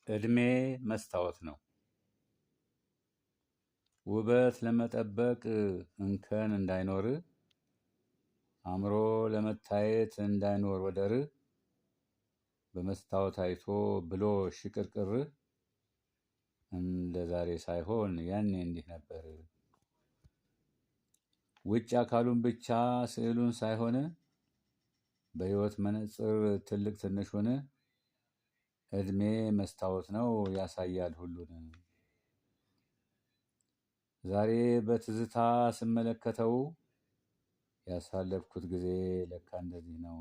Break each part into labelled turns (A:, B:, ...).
A: ዕድሜ መስታወት ነው። ውበት ለመጠበቅ እንከን እንዳይኖር፣ አምሮ ለመታየት እንዳይኖር ወደር፣ በመስታወት አይቶ ብሎ ሽቅርቅር፣ እንደ ዛሬ ሳይሆን ያኔ እንዲህ ነበር። ውጭ አካሉን ብቻ ስዕሉን ሳይሆን፣ በሕይወት መነጽር ትልቅ ትንሹን፣ ዕድሜ መስታወት ነው ያሳያል ሁሉን። ዛሬ በትዝታ ስመለከተው ያሳለፍኩት ጊዜ ለካ እንደዚህ ነው።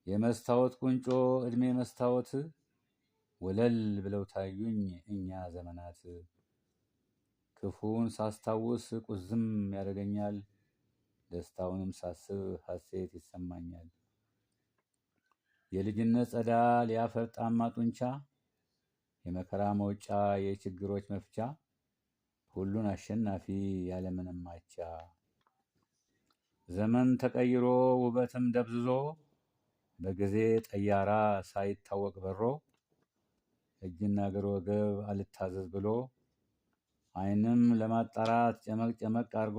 A: የመስታወት ቁንጮ ዕድሜ መስታወት ወለል ብለው ታዩኝ እኛ ዘመናት። ክፉውን ሳስታውስ ቁዝም ያደርገኛል፣ ደስታውንም ሳስብ ሐሴት ይሰማኛል። የልጅነት ጸዳል ያፈርጣማ ጡንቻ፣ የመከራ መውጫ የችግሮች መፍቻ፣ ሁሉን አሸናፊ ያለምንም አቻ። ዘመን ተቀይሮ ውበትም ደብዝዞ፣ በጊዜ ጠያራ ሳይታወቅ በሮ፣ እጅና እግር ወገብ አልታዘዝ ብሎ፣ ዓይንም ለማጣራት ጨመቅ ጨመቅ አርጎ፣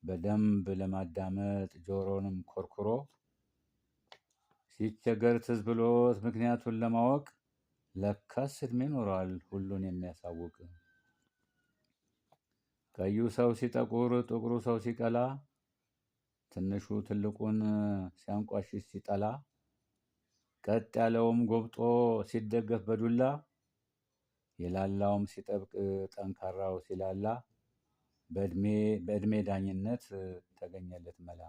A: በደንብ ለማዳመጥ ጆሮንም ኮርኩሮ፣ ሲቸገር ትዝ ብሎት ምክንያቱን ለማወቅ፣ ለካስ ዕድሜ ኖሯል ሁሉን የሚያሳውቅ። ቀዩ ሰው ሲጠቁር ጥቁሩ ሰው ሲቀላ፣ ትንሹ ትልቁን ሲያንቋሽሽ ሲጠላ፣ ቀጥ ያለውም ጎብጦ ሲደገፍ በዱላ፣ የላላውም ሲጠብቅ ጠንካራው ሲላላ፣ በዕድሜ ዳኝነት ተገኘለት መላ።